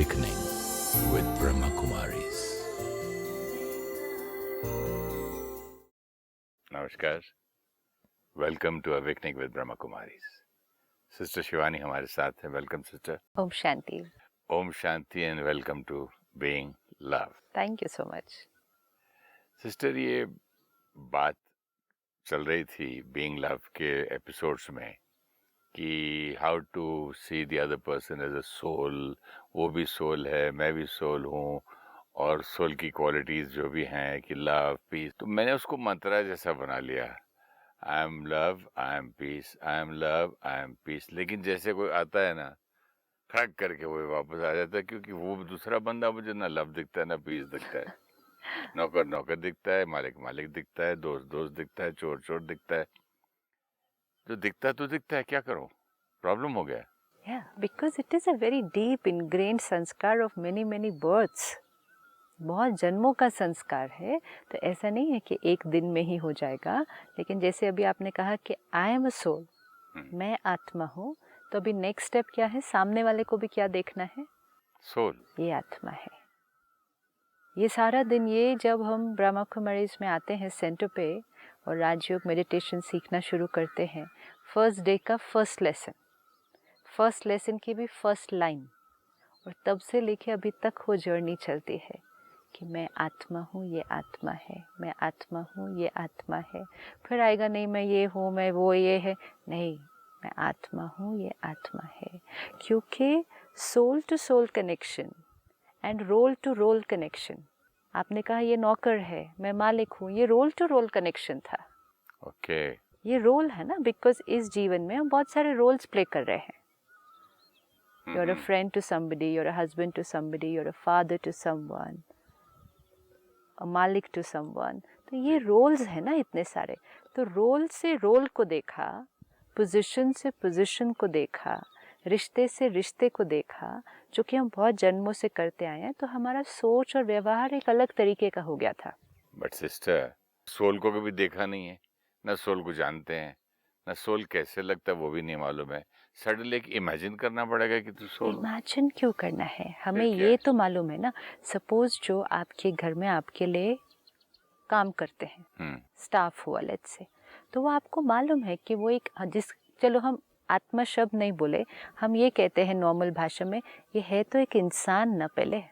Awakening with Brahma Kumaris. नमस्कार, welcome to awakening with Brahma Kumaris. Sister Shivani हमारे साथ है। Welcome sister. ओम शांति। ओम शांति and welcome to being love. Thank you so much. Sister, ये बात चल रही थी बीइंग लव के एपिसोड्स में कि how to see the other person as a soul. वो भी सोल है, मैं भी सोल हूँ, और सोल की क्वालिटीज जो भी हैं कि लव, पीस। तो मैंने उसको मंत्रा जैसा बना लिया, I am love, I am peace, I am love, I am peace. लेकिन जैसे कोई आता है ना, खड़क करके वो वापस आ जाता है, क्योंकि वो दूसरा बंदा मुझे ना लव दिखता है ना पीस दिखता है। नौकर नौकर दिखता है, मालिक मालिक दिखता है, दोस्त दोस्त दिखता है, चोर चोर दिखता है। जो दिखता है तो दिखता है, क्या करो, प्रॉब्लम हो गया। Yeah, because it is a very deep ingrained संस्कार of many births. बहुत जन्मों का संस्कार है। तो ऐसा नहीं है कि एक दिन में ही हो जाएगा। लेकिन जैसे अभी आपने कहा कि आई एम अ सोल, मैं आत्मा हूँ, तो अभी नेक्स्ट स्टेप क्या है? सामने वाले को भी क्या देखना है? सोल, ये आत्मा है। ये सारा दिन, ये जब हम ब्रह्मा कुमारीज में आते हैं सेंटर पे और राजयोग मेडिटेशन सीखना शुरू करते हैं, फर्स्ट डे का फर्स्ट लेसन की भी फर्स्ट लाइन, और तब से लेके अभी तक वो जर्नी चलती है कि मैं आत्मा हूँ, ये आत्मा है, मैं आत्मा हूँ, ये आत्मा है। फिर आएगा नहीं मैं ये हूँ, मैं वो ये है, नहीं, मैं आत्मा हूँ, ये आत्मा है। क्योंकि soul to soul connection and role to role connection, आपने कहा ये नौकर है, मैं मालिक हूँ, ये रोल टू रोल कनेक्शन था। ओके। ये रोल है ना, बिकॉज इस जीवन में हम बहुत सारे रोल्स प्ले कर रहे हैं। You're a friend to somebody, you're a husband to somebody, you're a father to someone, a मालिक to someone। तो ये रोल्स है ना इतने सारे। तो रोल से रोल को देखा, पोजीशन से पोजीशन को देखा, रिश्ते से रिश्ते को देखा, जो कि हम बहुत जन्मों से करते आए हैं। तो हमारा सोच और व्यवहार एक अलग तरीके का हो गया था। बट सिस्टर, सोल को कभी देखा नहीं है, ना सोल को जानते हैं, ना सोल कैसे लगता है वो भी नहीं मालूम है। सडनली एक इमेजिन करना पड़ेगा कि तू सोल। इमेजिन क्यों करना है? हमें फिर क्या ये है? तो मालूम है ना। सपोज जो आपके घर में आपके लिए काम करते हैं, स्टाफ हुआ लेट्स से, तो वो आपको मालूम है कि वो एक चलो हम आत्मा शब्द नहीं बोले, हम ये कहते हैं नॉर्मल भाषा में, ये है तो एक इंसान ना। पहले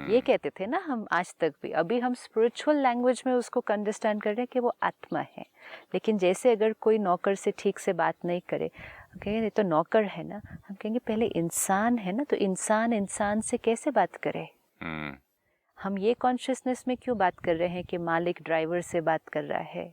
ये कहते थे ना हम, आज तक भी। अभी हम स्पिरिचुअल लैंग्वेज में उसको अंडरस्टैंड कर रहे हैं कि वो आत्मा है। लेकिन जैसे अगर कोई नौकर से ठीक से बात नहीं करे, हम कहेंगे ये तो नौकर है ना, हम कहेंगे पहले इंसान है ना, तो इंसान इंसान से कैसे बात करे? हम ये कॉन्शियसनेस में क्यों बात कर रहे हैं कि मालिक ड्राइवर से बात कर रहा है,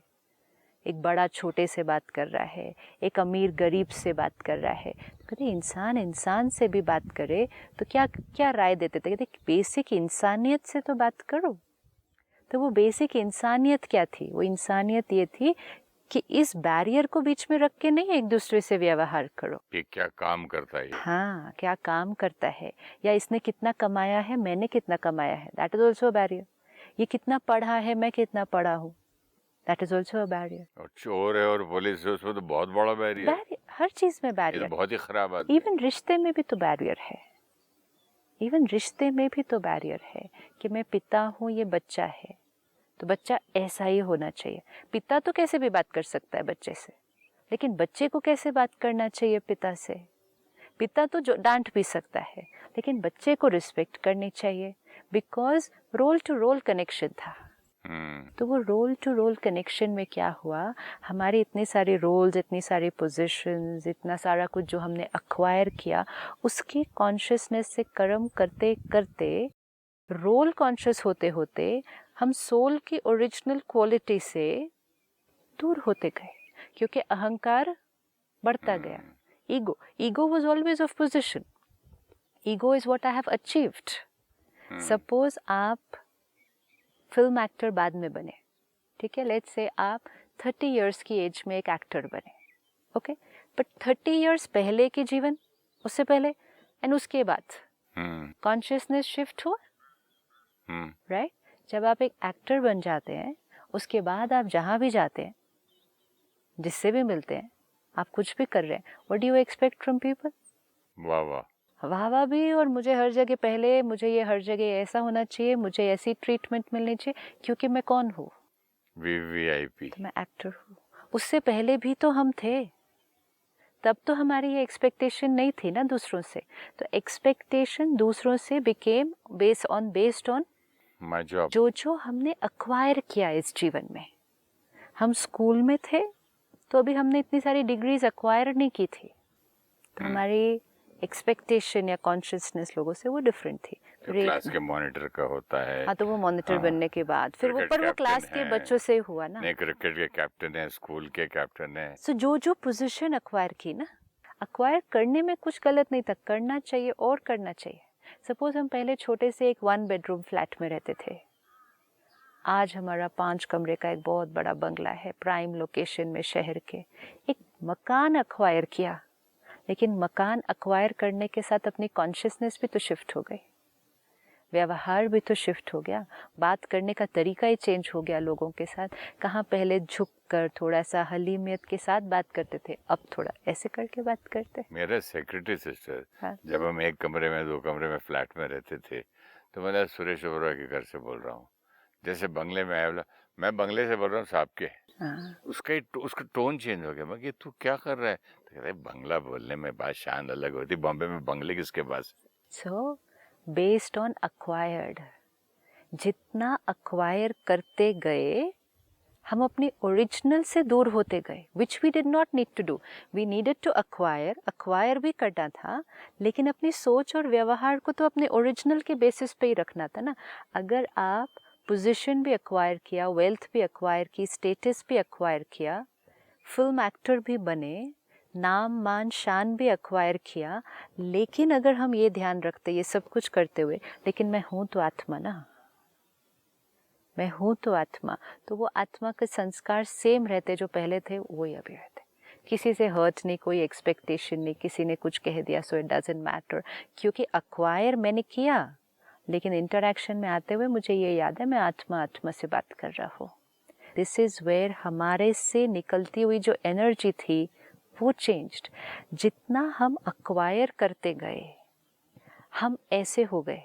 एक बड़ा छोटे से बात कर रहा है, एक अमीर गरीब से बात कर रहा है? तो कहते इंसान इंसान से भी बात करे तो क्या क्या राय देते थे? कहते बेसिक इंसानियत से तो बात करो। तो वो बेसिक इंसानियत क्या थी? वो इंसानियत ये थी कि इस बैरियर को बीच में रख के नहीं एक दूसरे से व्यवहार करो कि क्या काम करता है। हाँ, क्या काम करता है, या इसने कितना कमाया है, मैंने कितना कमाया है, that is also a barrier. ये कितना पढ़ा है, मैं कितना पढ़ा हूँ, that is also a barrier. और चोर है और पुलिस है, उसमें तो बहुत बड़ा बैरियर। हर चीज में ये बैरियर। तो बहुत ही खराब आदमी। इवन रिश्ते में भी तो बैरियर है। इवन रिश्ते में भी तो बैरियर है कि मैं पिता हूँ, ये बच्चा है, तो बच्चा ऐसा ही होना चाहिए। पिता तो कैसे भी बात कर सकता है बच्चे से, लेकिन बच्चे को कैसे बात करना चाहिए पिता से? पिता तो जो डांट भी सकता है, लेकिन बच्चे को रिस्पेक्ट करनी चाहिए, because role to role connection था। तो वो रोल टू रोल कनेक्शन में क्या हुआ, हमारे इतने सारे रोल्स, इतनी सारी पोजीशंस, इतना सारा कुछ जो हमने अक्वायर किया, उसकी कॉन्शियसनेस से कर्म करते करते, रोल कॉन्शियस होते होते हम सोल की ओरिजिनल क्वालिटी से दूर होते गए, क्योंकि अहंकार बढ़ता गया। Ego was always of position. Ego is what I have achieved. Suppose आप फिल्म एक्टर बाद में बने, ठीक है, लेट्स से आप 30 इयर्स की एज में एक एक्टर बने, ओके, बट 30 इयर्स पहले के जीवन, उससे पहले एंड उसके बाद कॉन्शियसनेस शिफ्ट हुआ, राइट? जब आप एक एक्टर बन जाते हैं, उसके बाद आप जहाँ भी जाते हैं, जिससे भी मिलते हैं, आप कुछ भी कर रहे हैं, what do you expect from people? वाह वाह। वाह वाह भी, और मुझे हर जगह पहले, मुझे ये हर जगह ऐसा होना चाहिए, मुझे ऐसी ट्रीटमेंट मिलनी चाहिए, क्योंकि मैं कौन हूँ? वीवीआईपी। तो मैं एक्टर हूँ। उससे पहले भी तो हम थे, तब तो हमारी ये एक्सपेक्टेशन नहीं थी ना दूसरों से। तो एक्सपेक्टेशन दूसरों से became based on my job. जो हमने अक्वायर किया इस जीवन में। हम स्कूल में थे तो अभी हमने इतनी सारी डिग्रीज अक्वायर नहीं की थी, तो हमारी एक्सपेक्टेशन या कॉन्शियसनेस लोगों से वो डिफरेंट थी। जो क्लास के मॉनिटर का होता है। हाँ, तो वो मॉनिटर हाँ, बनने के बाद फिर वो, क्रिकेट पर वो कैप्टन क्लास के है, बच्चों से हुआ ना। नहीं क्रिकेट के कैप्टन है, स्कूल के कैप्टन है। सो जो पोजीशन अक्वायर की ना, अक्वायर करने में कुछ गलत नहीं था, करना चाहिए और करना चाहिए। सपोज हम पहले छोटे से एक 1 बेडरूम फ्लैट में रहते थे, आज हमारा 5 कमरे का एक बहुत बड़ा बंगला है प्राइम लोकेशन में शहर के। एक मकान अक्वायर किया, लेकिन मकान अक्वायर करने के साथ अपनी कॉन्शियसनेस भी तो शिफ्ट हो गई, व्यवहार भी तो शिफ्ट हो गया, बात करने का तरीका ही चेंज हो गया लोगों के साथ। कहाँ पहले झुक कर थोड़ा सा हलीमियत के साथ बात करते थे, अब थोड़ा ऐसे करके बात करते। मेरा सेक्रेटरी सिस्टर, हाँ। जब हम एक कमरे में 2 कमरे में फ्लैट में रहते थे, तो मैं सुरेश ओबरॉय के घर से बोल रहा हूँ, जैसे बंगले में आया, बोला मैं बंगले से बोल रहा हूँ साहब के। हाँ। उसका टोन चेंज हो गया। मैं कि तू क्या कर रहा है? तो कहते बंगला बोलने में बात शान अलग होती, बॉम्बे में बंगले किसके पास। सो बेस्ड ऑन अक्वायर्ड, जितना अक्वायर करते गए हम अपनी ओरिजिनल से दूर होते गए, which we did not need to do. We needed to acquire भी करना था, लेकिन अपनी सोच और व्यवहार को तो अपने ओरिजिनल के बेसिस पे ही रखना था ना। अगर आप पोजीशन भी अक्वायर किया, वेल्थ भी अक्वायर की, स्टेटस भी अक्वायर किया, फिल्म एक्टर भी बने, नाम मान शान भी अक्वायर किया, लेकिन अगर हम ये ध्यान रखते ये सब कुछ करते हुए, लेकिन मैं हूँ तो आत्मा ना, मैं हूँ तो आत्मा, तो वो आत्मा के संस्कार सेम रहते जो पहले थे वही अभी रहते। किसी से हर्ट नहीं, कोई एक्सपेक्टेशन नहीं, किसी ने कुछ कह दिया सो इट डजंट मैटर, क्योंकि अक्वायर मैंने किया, लेकिन इंटरेक्शन में आते हुए मुझे ये याद है मैं आत्मा से बात कर रहा हूँ। दिस इज वेयर हमारे से निकलती हुई जो एनर्जी थी वो चेंज्ड। जितना हम अक्वायर करते गए हम ऐसे हो गए,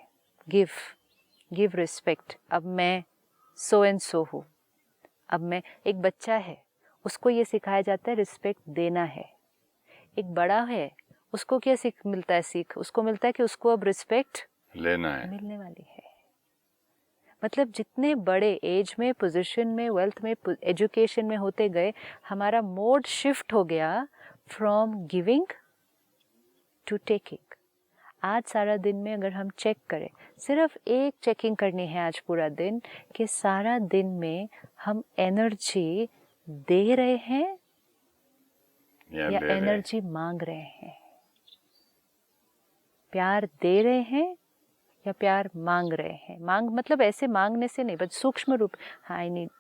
गिव रिस्पेक्ट। अब मैं सो एंड सो हूँ, अब मैं एक बच्चा है, उसको ये सिखाया जाता है रिस्पेक्ट देना है। एक बड़ा है, उसको क्या सीख मिलता है? उसको मिलता है कि उसको अब रिस्पेक्ट लेना है, मिलने वाली है। मतलब जितने बड़े एज में, पोजीशन में, वेल्थ में, एजुकेशन में होते गए, हमारा मोड शिफ्ट हो गया फ्रॉम गिविंग टू टेकिंग। आज सारा दिन में अगर हम चेक करें, सिर्फ एक चेकिंग करनी है आज पूरा दिन, कि सारा दिन में हम एनर्जी दे रहे हैं या एनर्जी मांग रहे हैं, प्यार दे रहे हैं या प्यार मांग रहे हैं। मांग मतलब ऐसे मांगने से नहीं, बट सूक्ष्म रूप, हाँ I need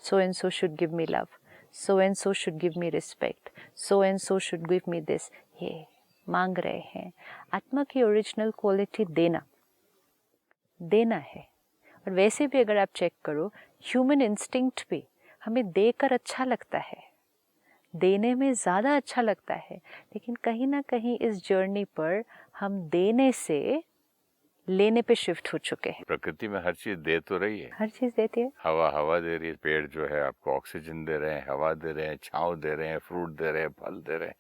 so and so should give me love, so and so should give me respect, so and so should give me this, ये मांग रहे हैं। आत्मा की ओरिजिनल क्वालिटी देना है। और वैसे भी अगर आप चेक करो, ह्यूमन इंस्टिंक्ट भी हमें देकर अच्छा लगता है, देने में ज़्यादा अच्छा लगता है, लेकिन कहीं ना कहीं इस जर्नी पर हम देने से लेने पे शिफ्ट हो चुके हैं। प्रकृति में हर चीज दे तो रही है, हर चीज़ देती है। हवा दे रही है, पेड़ जो है आपको ऑक्सीजन दे रहे हैं, हवा दे रहे हैं, छांव दे रहे हैं, फ्रूट दे रहे हैं, फल दे रहे हैं,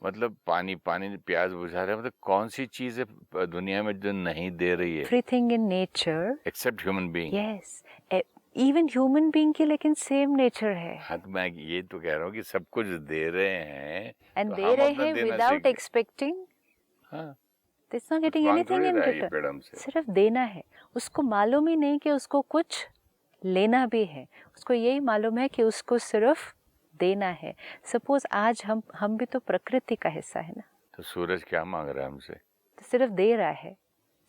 मतलब पानी प्यास बुझा रहे हैं। मतलब कौन सी चीज है दुनिया में जो नहीं दे रही है? Everything in nature except human being. Yes, even human being की लेकिन सेम नेचर है। हाँ, तो मैं ये तो कह रहा हूँ कि सब कुछ दे रहे हैं, एंड तो दे रहे अपना हैं देना विदाउट सीख गए। एक्सपेक्टिंग, हाँ, इट्स नॉट कुछ गेटिंग मांग एनीथिंग थोड़ी इन रहा है ये रिटर्न, पेड़ हमसे। सिर्फ देना है। उसको मालूम ही नहीं कि उसको कुछ लेना भी है, उसको यही मालूम है कि उसको सिर्फ देना है। सपोज आज हम भी तो प्रकृति का हिस्सा है ना, तो सूरज क्या मांग रहा है हमसे? तो सिर्फ दे रहा है,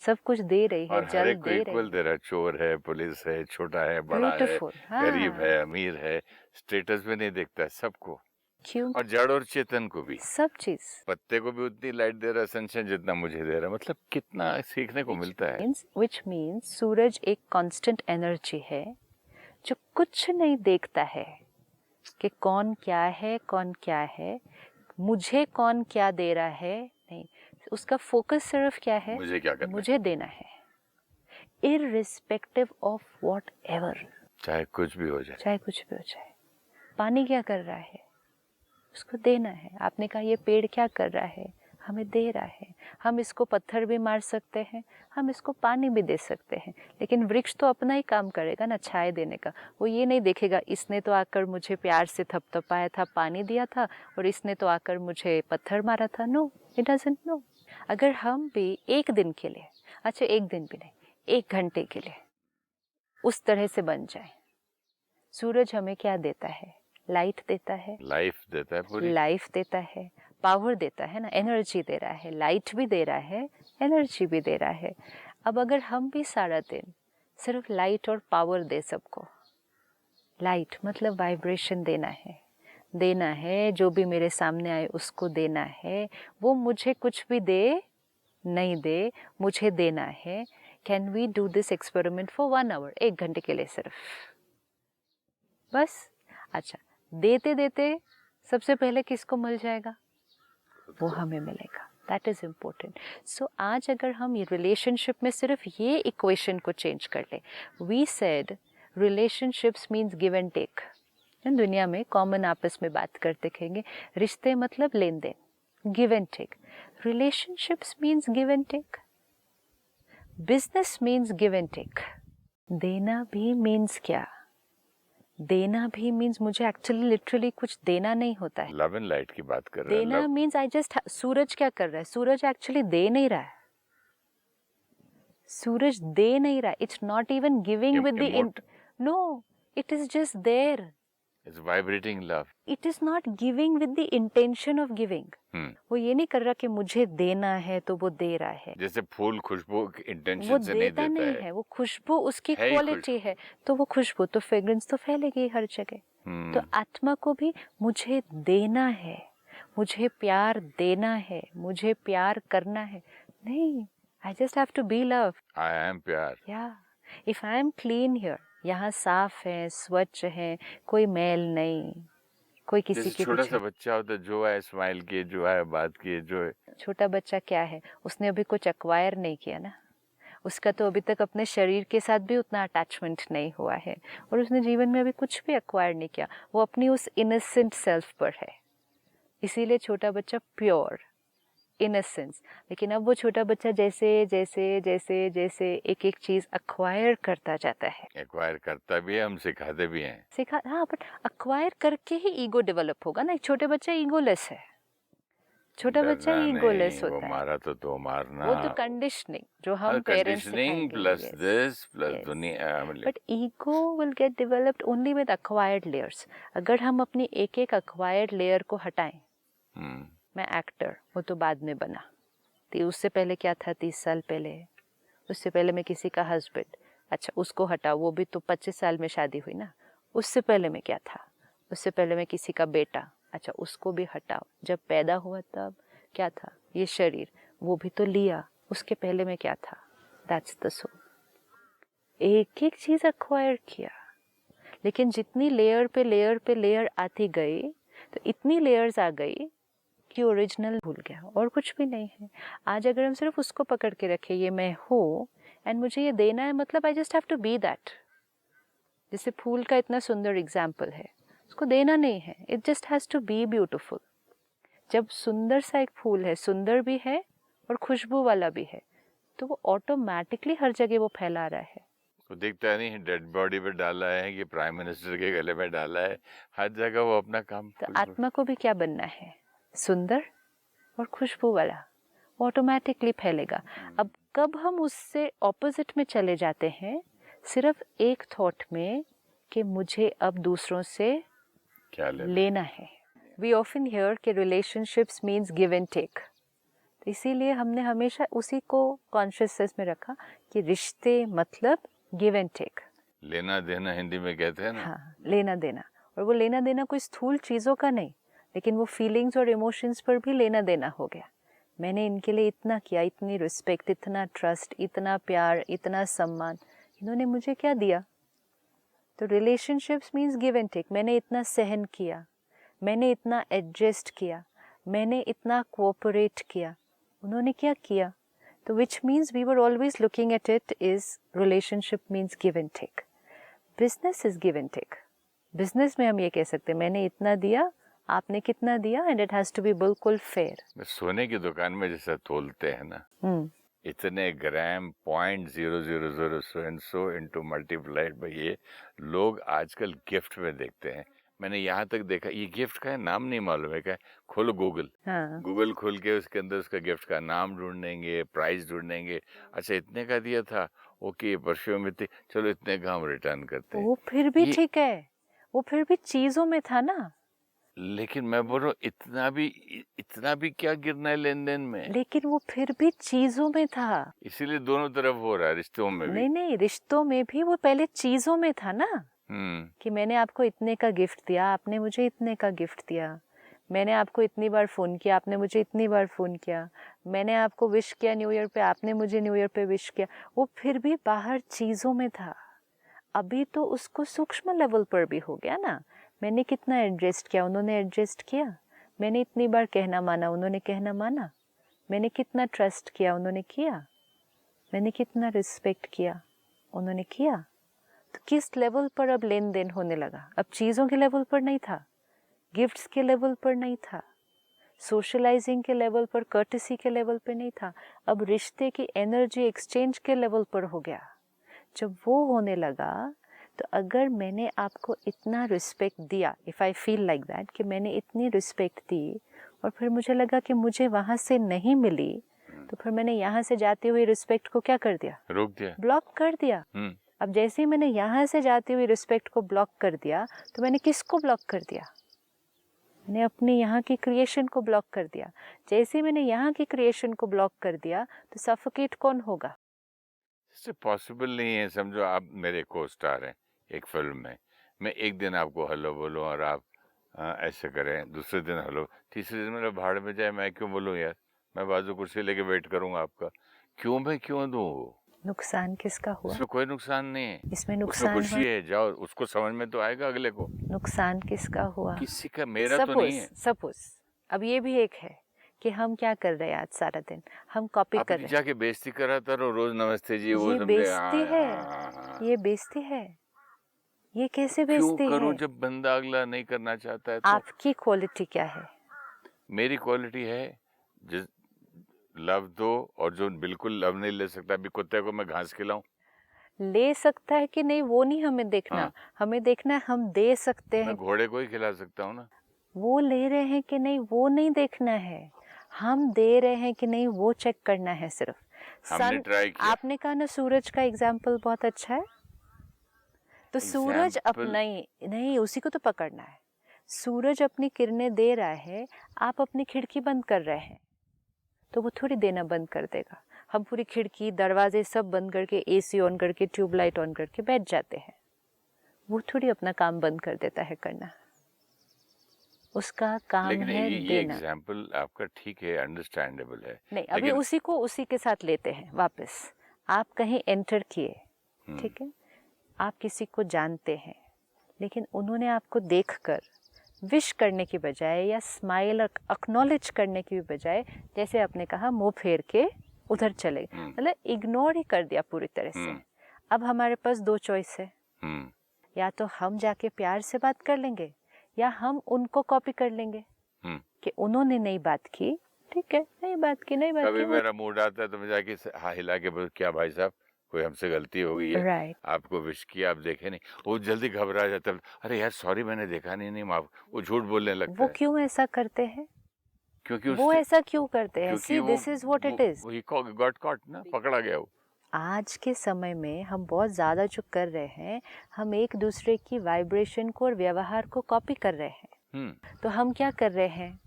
सब कुछ दे रही है, और हर जल एक को दे इक्वल रही दे रहा है, चोर है, पुलिस है, छोटा है, बड़ा है, ब्यूटीफुल। गरीब हाँ, है, अमीर है, स्टेटस में नहीं देखता है सबको, क्यों? और जड़ और चेतन को भी। सब चीज पत्ते को भी उतनी लाइट दे रहा है, सनशाइन जितना मुझे दे रहा है। मतलब कितना सीखने को मिलता है। which means सूरज एक कांस्टेंट एनर्जी है जो कुछ नहीं देखता है कि कौन क्या है, मुझे कौन क्या दे रहा है, नहीं, उसका फोकस सिर्फ क्या है, मुझे क्या करना है, मुझे देना है, इररिस्पेक्टिव ऑफ वॉट एवर, चाहे कुछ भी हो जाए। चाहे कुछ भी हो जाए। पानी क्या कर रहा है, उसको देना है। आपने कहा ये पेड़ क्या कर रहा है, हमें दे रहा है। हम इसको पत्थर भी मार सकते हैं, हम इसको पानी भी दे सकते हैं, लेकिन वृक्ष तो अपना ही काम करेगा ना, छाए देने का। वो ये नहीं देखेगा इसने तो आकर मुझे प्यार से थपथपाया था, पानी दिया था, और इसने तो आकर मुझे पत्थर मारा था। No, it doesn't know. अगर हम भी एक दिन के लिए, अच्छा एक दिन भी नहीं, 1 घंटे के लिए उस तरह से बन जाए। सूरज हमें क्या देता है, लाइट देता है, लाइफ देता है, पूरी लाइफ देता है, पावर देता है ना, एनर्जी दे रहा है, लाइट भी दे रहा है, एनर्जी भी दे रहा है। अब अगर हम भी सारा दिन सिर्फ लाइट और पावर दे सबको, लाइट मतलब वाइब्रेशन देना है, देना है, जो भी मेरे सामने आए उसको देना है, वो मुझे कुछ भी दे नहीं दे, मुझे देना है। Can we do this experiment for 1 hour, 1 घंटे के लिए सिर्फ, बस। अच्छा, देते देते सबसे पहले किसको मिल जाएगा, वो हमें मिलेगा। That is important. सो आज अगर हम रिलेशनशिप में सिर्फ ये इक्वेशन को चेंज कर ले, we said relationships means give and take. दुनिया में कॉमन आपस में बात करते कहेंगे रिश्ते मतलब लेन देन, give and take. Relationships means give and take, business means give and take. देना भी मीन्स क्या, देना भी मीन्स मुझे एक्चुअली लिटरली कुछ देना नहीं होता है। लव एंड लाइट की बात कर रहे हैं। देना मीन्स आई जस्ट, सूरज क्या कर रहा है, सूरज एक्चुअली दे नहीं रहा है, सूरज दे नहीं रहा है। It's not even giving with the, no, it is just there, it's vibrating love, it is not giving with the intention of giving. वो ये नहीं कर रहा कि मुझे देना है तो वो दे रहा है। जैसे फूल खुशबू वो इंटेंशन से नहीं देता देता नहीं है, वो खुशबू उसकी क्वालिटी है, तो वो खुशबू तो फ्रेग्रेंस तो फैलेगी हर जगह। तो आत्मा को भी मुझे देना है, मुझे प्यार देना है, मुझे प्यार करना है, नहीं, I just have to be love. I am प्यार। या if I am clean here, यहाँ साफ है, स्वच्छ है, कोई मैल नहीं, कोई किसी के छोटा सा बच्चा होता है, जो है स्माइल किए, जो है बात किए, जो है। छोटा बच्चा क्या है, उसने अभी कुछ एक्वायर नहीं किया ना, उसका तो अभी तक अपने शरीर के साथ भी उतना अटैचमेंट नहीं हुआ है, और उसने जीवन में अभी कुछ भी एक्वायर नहीं किया, वो अपनी उस इनोसेंट सेल्फ पर है, इसीलिए छोटा बच्चा प्योर इनोसेंस। लेकिन अब वो छोटा बच्चा जैसे जैसे जैसे जैसे एक एक चीज एक्वायर करता जाता है, एक्वायर करता भी है, हम सिखाते भी हैं, सिखा, हाँ, बट एक्वायर करके ही ईगो डेवलप होगा ना। एक छोटे बच्चा ईगोलेस है, छोटा बच्चा ईगोलेस होता है, मारा तो मारना, वो तो कंडीशनिंग जो हम parents conditioning plus this plus दुनिया। But ego will get developed only with acquired layers. अगर हम अपनी एक एक एक्वायर्ड लेयर को हटाएं, मैं एक्टर, वो तो बाद में बना, तो उससे पहले क्या था, 30 साल पहले, उससे पहले मैं किसी का हस्बैंड, अच्छा उसको हटाओ, वो भी तो 25 साल में शादी हुई ना, उससे पहले मैं क्या था, उससे पहले मैं किसी का बेटा, अच्छा उसको भी हटाओ, जब पैदा हुआ तब क्या था, ये शरीर, वो भी तो लिया, उसके पहले मैं क्या था, दैट्स द सोल। एक एक चीज एक्वायर किया, लेकिन जितनी लेयर पे लेयर पे लेयर आती गई, तो इतनी लेयर्स आ गई कि ओरिजिनल भूल गया, और कुछ भी नहीं है। आज अगर हम सिर्फ उसको पकड़ के रखें, ये मैं हूँ एंड मुझे ये देना है, मतलब I just have to be that. जैसे फूल का इतना सुंदर एग्जाम्पल है, उसको देना नहीं है, it just has to be beautiful. जब सुंदर सा एक फूल है, सुंदर भी है और खुशबू वाला भी है, तो वो ऑटोमेटिकली हर जगह वो फैला रहा है। वो दिखता नहीं, डेड बॉडी पे डाला है कि प्राइम मिनिस्टर के गले में डाला है, हर जगह वो अपना काम। तो आत्मा को भी क्या बनना है, सुंदर और खुशबू वाला, ऑटोमेटिकली फैलेगा। अब कब हम उससे ऑपोजिट में चले जाते हैं, सिर्फ एक थॉट में कि मुझे अब दूसरों से क्या लेना है। वी ऑफन हियर कि relationships means give and take, तो इसीलिए हमने हमेशा उसी को कॉन्शियसनेस में रखा कि रिश्ते मतलब गिव एंड टेक, लेना देना हिंदी में कहते हैं ना। हाँ, लेना देना, और वो लेना देना कोई स्थूल चीज़ों का नहीं, लेकिन वो फीलिंग्स और इमोशंस पर भी लेना देना हो गया। मैंने इनके लिए इतना किया, इतनी रिस्पेक्ट, इतना ट्रस्ट, इतना प्यार, इतना सम्मान, इन्होंने मुझे क्या दिया। तो relationships means give and take. मैंने इतना सहन किया, मैंने इतना एडजस्ट किया, मैंने इतना कोऑपरेट किया, उन्होंने क्या किया? तो which means we were always looking at it is relationship means give and take. Business is give and take. Business में हम ये कह सकते हैं मैंने इतना दिया, आपने कितना दिया, and it has to be बिल्कुल fair. सोने की दुकान में जैसा तोलते हैं ना, इतने ग्राम 0.000 so and so into multiplied by ये लोग आजकल गिफ्ट में देखते हैं. मैंने यहाँ तक देखा, ये गिफ्ट का है नाम नहीं मालूम है क्या, खोलो गूगल. हाँ. गूगल खोल के उसके अंदर उसका गिफ्ट का नाम ढूंढेंगे, प्राइस ढूंढेंगे. अच्छा इतने का दिया था, ओके परफ्यूम इतने, चलो इतने का हम रिटर्न करते हैं. वो फिर भी ठीक है, वो फिर भी चीजों में था ना. लेकिन मैं बोल रहा हूँ इतना भी क्या गिरना है लेन देन में. लेकिन वो फिर भी चीजों में था. इसीलिए दोनों तरफ हो रहा है, रिश्तों में भी. नहीं, रिश्तों में भी वो पहले चीजों में था ना. कि मैंने आपको इतने का गिफ्ट दिया, आपने मुझे इतने का गिफ्ट दिया. मैंने आपको इतनी बार फोन किया, आपने मुझे इतनी बार फोन किया. मैंने आपको विश किया न्यू ईयर पे, आपने मुझे न्यू ईयर पे विश किया. वो फिर भी बाहर चीजों में था. अभी तो उसको सूक्ष्म लेवल पर भी हो गया ना. मैंने कितना एडजस्ट किया, उन्होंने एडजस्ट किया. मैंने इतनी बार कहना माना, उन्होंने कहना माना. मैंने कितना ट्रस्ट किया, उन्होंने किया. मैंने कितना रिस्पेक्ट किया, उन्होंने किया. तो किस लेवल पर अब लेन देन होने लगा? अब चीज़ों के लेवल पर नहीं था, गिफ्ट्स के लेवल पर नहीं था, सोशलाइजिंग के लेवल पर, कर्टेसी के लेवल पर नहीं था. अब रिश्ते की एनर्जी एक्सचेंज के लेवल पर हो गया. जब वो होने लगा तो अगर मैंने आपको इतना रिस्पेक्ट दिया, if I feel like that कि मैंने इतनी रिस्पेक्ट दी और फिर मुझे लगा कि मुझे वहाँ से नहीं मिली, तो फिर मैंने यहाँ से जाती हुई रिस्पेक्ट को क्या कर दिया? रोक दिया, ब्लॉक कर दिया. अब जैसे ही मैंने यहाँ से जाती हुई रिस्पेक्ट को ब्लॉक कर दिया, तो मैंने किसको ब्लॉक कर दिया? मैंने अपने यहाँ की क्रिएशन को ब्लॉक कर दिया. जैसे ही मैंने यहाँ की क्रिएशन को ब्लॉक कर दिया, तो सफोकेट कौन होगा? इससे पॉसिबल नहीं है. समझो आप मेरे को स्टार हैं एक फिल्म में, मैं एक दिन आपको हेलो बोलूँ और आप ऐसे करें, दूसरे दिन हेलो, तीसरे दिन मेरा भाड़ में जाए, मैं क्यों बोलूँ यार? मैं बाजू कुर्सी लेके वेट करूँगा आपका. मैं क्यों दूँ? नुकसान किसका हुआ? इसमें कोई नुकसान नहीं है. इसमें नुकसान खुशी है, जाओ, उसको समझ में तो आएगा अगले को. नुकसान किसका हुआ? किसी का, मेरा तो नहीं है. सपोज अब ये भी एक है कि हम क्या कर रहे हैं आज सारा दिन, हम कॉपी कर रहे हैं. जाके बेइज्जती कराता रहो रोज, नमस्ते जी, वो ये बेइज्जती है, ये बेइज्जती है. ये कैसे बेइज्जती है? क्यों करूं जब बंदा अगला नहीं करना चाहता है? तो आपकी क्वालिटी क्या है? मेरी क्वालिटी है जिस लव दो, और जो बिल्कुल लव नहीं ले सकता, अभी कुत्ते को मैं घास खिलाऊं, ले सकता है कि नहीं वो नहीं हमें देखना. हाँ. हमें देखना है हम दे सकते हैं. मैं घोड़े को ही खिला सकता हूँ ना. वो ले रहे हैं कि नहीं वो नहीं देखना है, हम दे रहे हैं कि नहीं वो चेक करना है सिर्फ. हमने ट्राई किया. आपने कहा ना सूरज का एग्जाम्पल बहुत अच्छा है. तो सूरज अपना नहीं, उसी को तो पकड़ना है. सूरज अपनी किरणें दे रहा है, आप अपनी खिड़की बंद कर रहे हैं, तो वो थोड़ी देना बंद कर देगा. हम पूरी खिड़की दरवाजे सब बंद करके, एसी ऑन करके, ट्यूबलाइट ऑन करके बैठ जाते हैं. वो थोड़ी अपना काम बंद कर देता है करना. उसका काम है ये एग्जाम्पल आपका ठीक है, अंडरस्टैंडेबल है. नहीं, अभी उसी को उसी के साथ लेते हैं वापस. आप कहीं एंटर किए, ठीक है, आप किसी को जानते हैं, लेकिन उन्होंने आपको देखकर विश करने की बजाय या स्माइल एक्नॉलेज करने की बजाय, जैसे आपने कहा, मुंह फेर के उधर चले, मतलब इग्नोर ही कर दिया पूरी तरह से. अब हमारे पास दो चॉइस है. या तो हम जाके प्यार से बात कर लेंगे, या हम उनको कॉपी कर लेंगे कि उन्होंने नहीं बात की, ठीक है, नहीं बात की. कभी मेरा मूड आता है तो मैं जाके हिला के बोल, क्या भाई साहब कोई हमसे गलती हो गई है, right. आपको विश किया, आप देखे नहीं. वो जल्दी घबरा जाता है, अरे यार सॉरी मैंने देखा नहीं माफ. वो झूठ बोलने लगता है. वो क्यों ऐसा करते हैं? क्योंकि वो ऐसा क्यों करते हैं? See, this is what it is. He got caught ना, पकड़ा गया वो. आज के समय में हम बहुत ज़्यादा जो कर रहे हैं, हम एक दूसरे की वाइब्रेशन को और व्यवहार को कॉपी कर रहे हैं. तो हम क्या कर रहे हैं?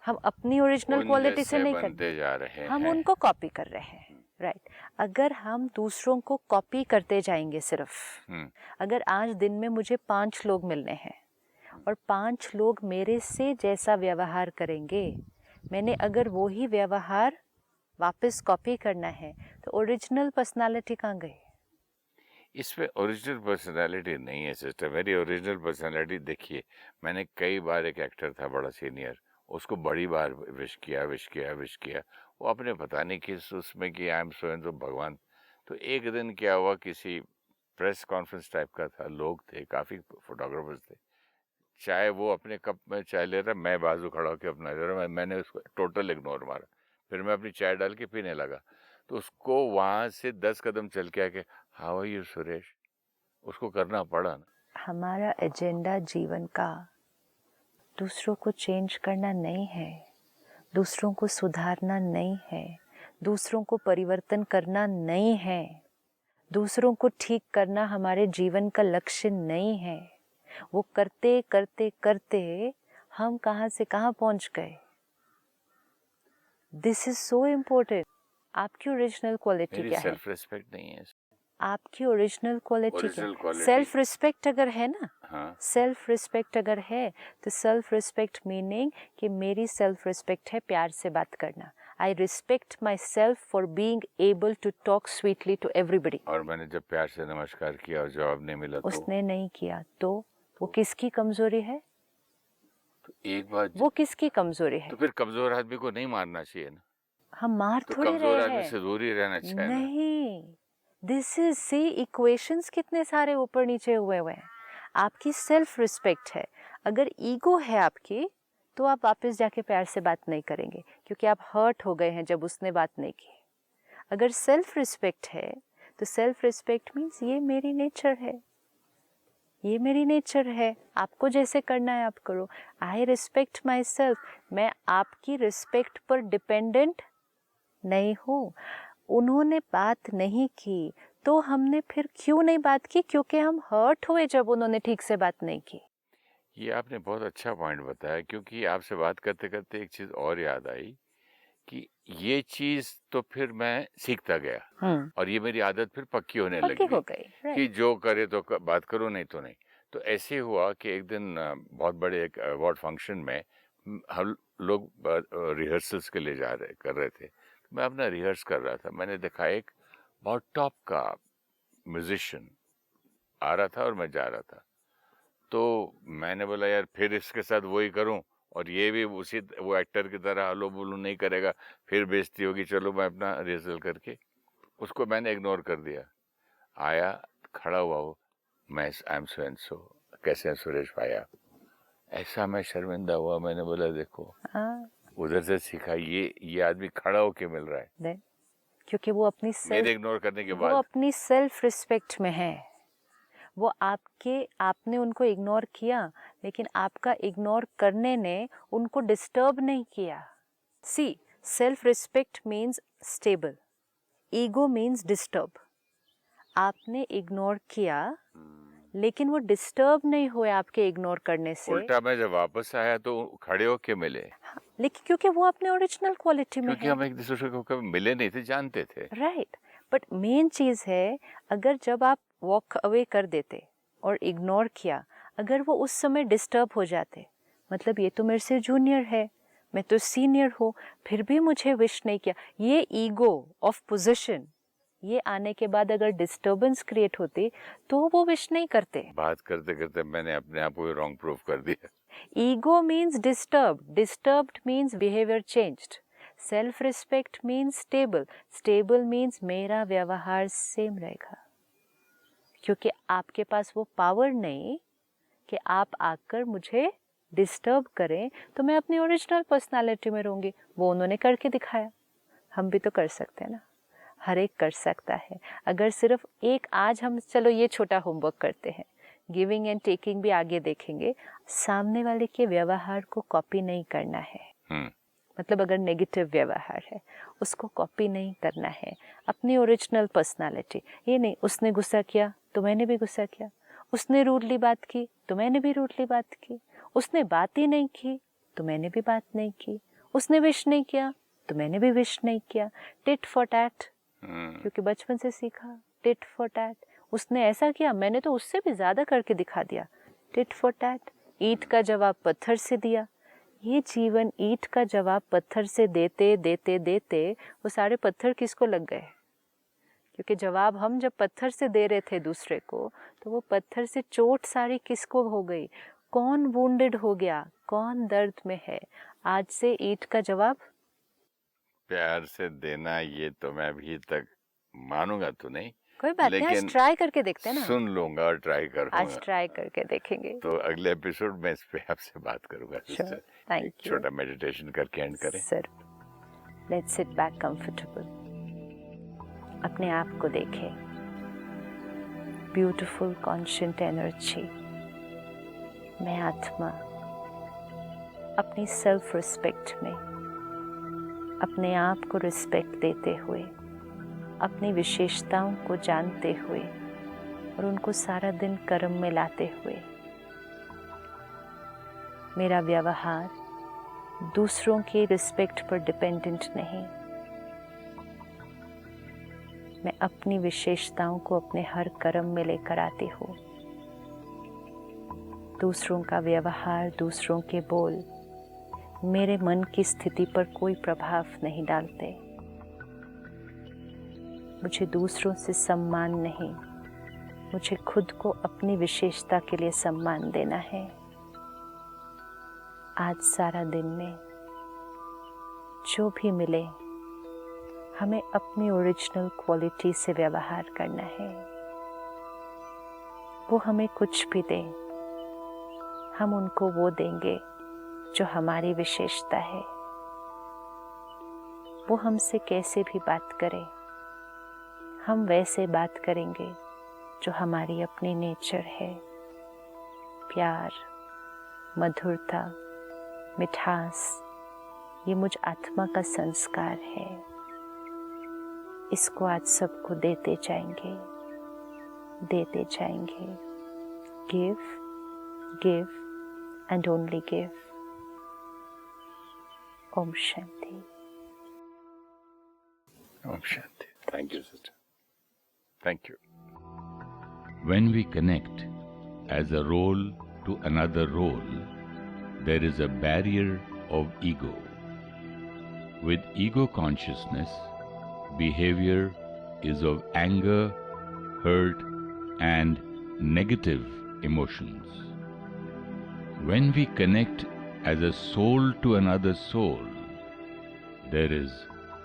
हम अपनी ओरिजिनल क्वालिटी से नहीं करते जा रहे हैं, हम उनको कॉपी कर रहे हैं. राइट. अगर हम दूसरों को कॉपी करते जाएंगे सिर्फ, अगर आज दिन में मुझे 5 लोग मिलने हैं और 5 लोग मेरे से जैसा व्यवहार करेंगे, मैंने अगर वो ही व्यवहार वापस कॉपी करना है, तो ओरिजिनल पर्सनालिटी कहाँ गई? इसमें ओरिजिनल पर्सनालिटी नहीं है सिस्टर. मेरी ओरिजिनल पर्सनालिटी देखिए, मैंने कई बार, एक एक्टर था बड़ा सीनियर, उसको बड़ी बार विश किया. वो अपने पता नहीं किस उसमें कि I am so and so भगवान। तो एक दिन क्या हुआ, किसी प्रेस कॉन्फ्रेंस टाइप का था, लोग थे, काफ़ी फोटोग्राफर्स थे, चाय वो अपने कप में चाय ले रहा, मैं बाजू खड़ा होकर अपना ले रहा, मैंने उसको टोटल इग्नोर मारा। फिर मैं अपनी चाय डाल के पीने लगा, तो उसको वहाँ से 10 कदम चल के आके, हाउ आर यू सुरेश, उसको करना पड़ा ना। हमारा एजेंडा जीवन का दूसरों को चेंज करना नहीं है, दूसरों को सुधारना नहीं है, दूसरों को परिवर्तन करना नहीं है, दूसरों को ठीक करना हमारे जीवन का लक्ष्य नहीं है। वो करते करते करते हम कहाँ से कहाँ पहुँच गए। This is so important. आपकी ओरिजिनल क्वालिटी मेरी क्या है? सेल्फ रिस्पेक्ट नहीं है। आपकी ओरिजिनल क्वालिटी क्या ओरिजिनल है? क्वालिटी, सेल्फ रिस्पेक्ट अगर है ना, हाँ, सेल्फ रिस्पेक्ट अगर है तो सेल्फ रिस्पेक्ट मीनिंग कि मेरी सेल्फ रिस्पेक्ट है प्यार से बात करना। I respect myself for being able to talk sweetly to everybody. और मैंने जब प्यार से नमस्कार किया और जवाब नहीं मिला तो उसने नहीं किया तो वो किसकी कमजोरी है? एक बात, वो किसकी कमजोरी है? तो फिर कमजोर आदमी को नहीं मारना चाहिए ना, हम मार तो थोड़े कमजोर रहे आदमी हैं। से दूर ही रहना चाहिए ना। नहीं, दिस इज सी इक्वेशंस कितने सारे ऊपर नीचे हुए हुए हैं। आपकी सेल्फ रिस्पेक्ट है, अगर ईगो है आपकी तो आप वापस जाके प्यार से बात नहीं करेंगे क्योंकि आप हर्ट हो गए हैं जब उसने बात नहीं की। अगर सेल्फ रिस्पेक्ट है तो सेल्फ रिस्पेक्ट मीन्स ये मेरी नेचर है, ये मेरी नेचर है, आपको जैसे करना है आप करो। आई रिस्पेक्ट माई सेल्फ, मैं आपकी रिस्पेक्ट पर डिपेंडेंट नहीं हूँ। उन्होंने बात नहीं की तो हमने फिर क्यों नहीं बात की? क्योंकि हम हर्ट हुए जब उन्होंने ठीक से बात नहीं की। ये आपने बहुत अच्छा पॉइंट बताया, क्योंकि आपसे बात करते करते एक चीज और याद आई कि ये चीज तो फिर मैं सीखता गया और ये मेरी आदत फिर पक्की होने पक्की लगी हो गई, कि जो करे तो बात करो, नहीं तो नहीं। तो ऐसे हुआ कि एक दिन बहुत बड़े एक अवार्ड फंक्शन में हम लोग रिहर्सल्स के लिए कर रहे थे। मैं अपना रिहर्स कर रहा था, मैंने देखा एक बहुत टॉप का म्यूजिशियन आ रहा था और मैं जा रहा था। तो मैंने बोला यार फिर इसके साथ वही करूं और ये भी उसी वो एक्टर की तरह हलो बोलू नहीं करेगा, फिर बेइज्जती होगी, चलो मैं अपना रिहर्सल करके उसको मैंने इग्नोर कर दिया। आया, खड़ा हुआ वो, मैं I am so and so, कैसे हैं सुरेश भाई आप? ऐसा मैं शर्मिंदा हुआ, मैंने बोला देखो उधर से सीखा, ये आदमी खड़ा होके मिल रहा है क्योंकि वो अपनी मेरे इग्नोर करने के वो बाद। अपनी सेल्फ रिस्पेक्ट में है। वो आपने उनको इग्नोर किया लेकिन आपका इग्नोर करने ने उनको डिस्टर्ब नहीं किया। See, self respect means stable, ego means disturb. आपने इग्नोर किया लेकिन वो डिस्टर्ब नहीं हुए आपके इग्नोर करने से। उल्टा मैं जब वापस आया तो खड़े होके मिले। हाँ, लेकिन क्योंकि वो अपने ओरिजिनल क्वालिटी में क्योंकि है। हम एक दूसरे को कभी मिले नहीं थे, जानते थे। राइट, बट मेन चीज है, अगर जब आप वॉक अवे कर देते और इग्नोर किया, अगर वो उस समय डिस्टर्ब हो जाते, मतलब ये तो मेरे से जूनियर है, मैं तो सीनियर हूँ, फिर भी मुझे विश नहीं किया, ये ईगो ऑफ पोजीशन, ये आने के बाद अगर डिस्टर्बेंस क्रिएट होती तो वो विश नहीं करते। बात करते करते मैंने अपने आप को रॉन्ग प्रूफ कर दिया। Ego means disturbed means behaviour changed. Self respect means stable means मेरा व्यवहार सेम रहेगा, क्योंकि आपके पास वो पावर नहीं कि आप आकर मुझे डिस्टर्ब करें, तो मैं अपनी ओरिजिनल पर्सनालिटी में रहूंगी। वो उन्होंने करके दिखाया, हम भी तो कर सकते हैं ना, हर एक कर सकता है। अगर सिर्फ एक, आज हम चलो ये छोटा होमवर्क करते हैं, गिविंग एंड टेकिंग भी आगे देखेंगे, सामने वाले के व्यवहार को कॉपी नहीं करना है। मतलब अगर नेगेटिव व्यवहार है उसको कॉपी नहीं करना है, अपनी ओरिजिनल पर्सनालिटी। ये नहीं उसने गुस्सा किया तो मैंने भी गुस्सा किया, उसने रूडली बात की तो मैंने भी रूडली बात की, उसने बात ही नहीं की तो मैंने भी बात नहीं की, उसने विश नहीं किया तो मैंने भी विश नहीं किया। टिट फॉर टैट, क्योंकि बचपन से सीखा टिट फॉर टैट। उसने ऐसा किया, मैंने तो उससे भी ज्यादा करके दिखा दिया, टिट फॉर टैट। ईंट का जवाब पत्थर से दिया। ये जीवन ईंट का जवाब पत्थर से देते देते देते वो सारे पत्थर किसको लग गए? क्योंकि जवाब हम जब पत्थर से दे रहे थे दूसरे को, तो वो पत्थर से चोट सारी किसको हो गई? कौन वुंडेड हो गया? कौन दर्द में है? आज से ईंट का जवाब प्यार से देना, ये तो मैं अभी तक मानूंगा तो नहीं, कोई बात नहीं, आज लेकिन ट्राई करके देखते हैं ना। सुन लूंगा और ट्राई आज करूंगा। ट्राई करके देखेंगे। तो अगले एपिसोड में इस पे आपसे बात करूंगा Sure, सिस्टर। thank एक you. छोटा मेडिटेशन करके एंड करें। Sir, let's sit back comfortable. अपने आप को देखें, ब्यूटीफुल कॉन्शियंट एनर्जी। मैं आत्मा अपनी सेल्फ रिस्पेक्ट में, अपने आप को रिस्पेक्ट देते हुए, अपनी विशेषताओं को जानते हुए और उनको सारा दिन कर्म में लाते हुए, मेरा व्यवहार दूसरों के रिस्पेक्ट पर डिपेंडेंट नहीं, मैं अपनी विशेषताओं को अपने हर कर्म में लेकर आती हूँ। दूसरों का व्यवहार, दूसरों के बोल मेरे मन की स्थिति पर कोई प्रभाव नहीं डालते। मुझे दूसरों से सम्मान नहीं, मुझे खुद को अपनी विशेषता के लिए सम्मान देना है। आज सारा दिन में जो भी मिले, हमें अपनी ओरिजिनल क्वालिटी से व्यवहार करना है। वो हमें कुछ भी दे, हम उनको वो देंगे जो हमारी विशेषता है। वो हमसे कैसे भी बात करे, हम वैसे बात करेंगे जो हमारी अपनी नेचर है। प्यार, मधुरता, मिठास, ये मुझ आत्मा का संस्कार है। इसको आज सबको देते जाएंगे, देते जाएंगे। Give, give and only give. ओम शांति। ओम शांति। Thank you sister, thank you. When we connect as a role to another role, there is a barrier of ego. With ego consciousness, behavior is of anger, hurt, and negative emotions. When we connect as a soul to another soul, there is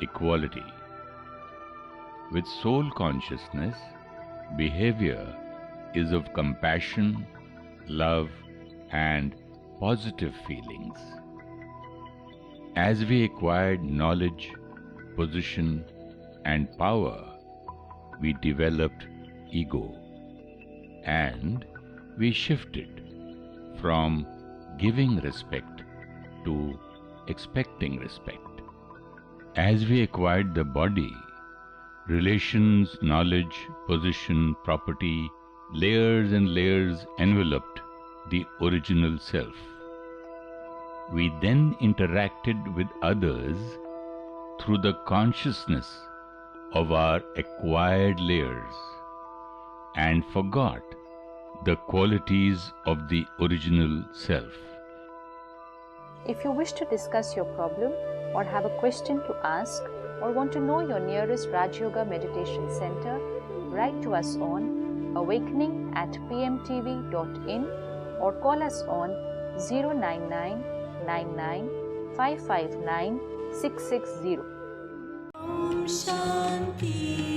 equality. With soul consciousness, behavior is of compassion, love, and positive feelings. As we acquired knowledge, position, and power, we developed ego, and we shifted from giving respect to expecting respect. As we acquired the body, relations, knowledge, position, property, layers and layers enveloped the original self. We then interacted with others through the consciousness of our acquired layers and forgot the qualities of the original self. If you wish to discuss your problem or have a question to ask or want to know your nearest Raj Yoga Meditation Center, write to us on awakening@pmtv.in or call us on 099 99 559 660. Om Shanti.